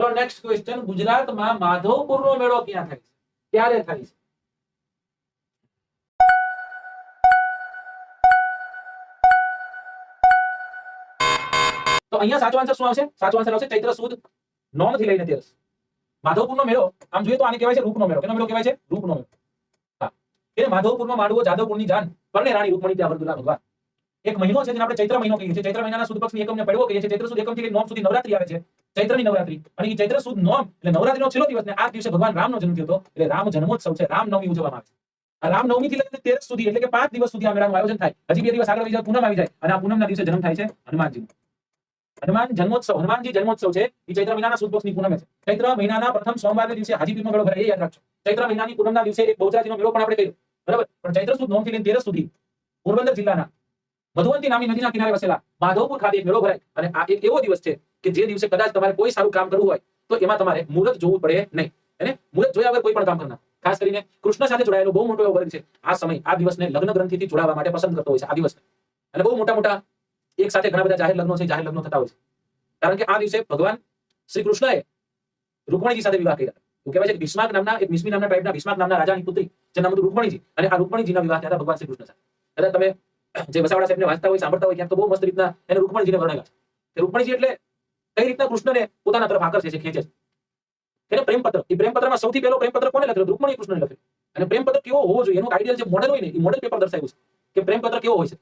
તો next question, ગુજરાતમાં માધવપુરનો મેળો ક્યાં થાય છે, ક્યારે થાય છે? તો અહીંયા સાચો આન્સર શું આવશે? સાચો આન્સર આવશે ચૈત્ર સુદ 9 થી લઈને 13. માધવપુરનો મેળો આમ જોઈએ તો આને કહેવાય છે રૂપનો મેળો. કેનો મેળો કહેવાય છે? રૂપનો મેળો. હા, એ માધવપુરનો માંડવો જાદવપુરની જાન પરણે રાણી રૂકમણી ત્યાં વરદુલા ભગવાન. એક મહિનો છે જેને આપણે ચૈત્ર મહિનો કહીએ છીએ. ચૈત્ર મહિનાના સુદ પક્ષની એકમને પડવો કહીએ છીએ. ચૈત્ર સુદ એકમથી લઈને નોમ સુધી નવરાત્રી આવે છે, ચૈત્રની નવરાત્રી. અને એ ચૈત્ર સુદ નોમ એટલે નવરાત્રીનો છેલ્લો દિવસ ને આ દિવસે ભગવાન રામનો જન્મ થયો હતો એટલે રામ જન્મોત્સવ છે, રામનવમી ઉજવવામાં આવે છે. આ રામનવમી થી લઈને 13 સુધી એટલે કે 5 દિવસ સુધી આ મેળાનું આયોજન થાય. હજી 2 દિવસ આગળ આવી જાય પૂનમ આવી જાય અને આ પૂનમના દિવસે જન્મ થાય છે હનુમાનજીનો. હનુમાન જન્મોત્સવ, હનુમાનજી જન્મોત્સવ છે એ ચૈત્ર મહિનાના સુદ પક્ષની પૂનમે છે. ચૈત્ર મહિનાના પ્રથમ સોમવારના દિવસે હાજીપીરનો મેળો ભરાય, એ યાદ રાખજો. ચૈત્ર મહિનાની પૂનમના દિવસે એક બહુચરાજીનો મેળો પણ આપણે કર્યો, બરાબર. પણ ચૈત્ર સુદ 9 થી લઈને 13 સુધી પોરબંદર જિલ્લાના મધુવંતી નામની નદીના કિનારે વસેલા માધવપુર ખાતે એક મેળો ભરાય. અને આ એક એવો દિવસ છે કે જે દિવસે કદાચ તમારે કોઈ સારું કામ કરવું હોય તો એમાં તમારે મુહૂર્ત જોવું પડે નહીં. અને મુહૂર્ત જોયા વગર કોઈ પણ કામ કરનાર, ખાસ કરીને કૃષ્ણ સાથે જોડાયેલો બહુ મોટો એવો વર્ગ છે આ સમય, આ દિવસને લગ્ન ગ્રંથિથી જોડાવા માટે પસંદ કરતો હોય છે આ દિવસને. અને બહુ મોટા મોટા એક સાથે ઘણા બધા જાહેર લગ્નો છે, જાહેર લગ્નો થતા હોય છે. કારણ કે આ દિવસે ભગવાન શ્રી કૃષ્ણએ રૂકમણીજી સાથે વિવાહ કર્યા. એવું કહેવાય છે કે ભીષ્માક નામના એક મિસ્મી નામના ટ્રાઇબના ભીષ્માક નામના રાજાની પુત્રી જેનું નામ હતું રૂકમણીજી, અને આ રૂકમણીજીના વિવાહ થયા હતા ભગવાન શ્રી કૃષ્ણ સાથે. કદાચ તમે જે વસાવાડા સાહેબને વાંચતા હોય, સાંભળતા હોય ક્યાંક તો બહુ મસ્ત રીતના એને રૂકમણીજીને વર્ણવ્યા છે. કે રૂકમણીજી એટલે કઈ રીતના કૃષ્ણને પોતાના તરફ આકર્ષે છે, ખેંચે છે. એને પ્રેમપત્ર, એ પ્રેમપત્રમાં સૌથી પહેલો પ્રેમપત્ર કોને લખ્યો? રૂકમણી કૃષ્ણને લખ્યો. અને પ્રેમપત્ર કેવો હોવો જોઈએ એનું આઈડિયલ જે મોડેલ હોય ને એ મોડેલ પેપર દર્શાવ્યું છે કે પ્રેમપત્ર કેવો હોય છે.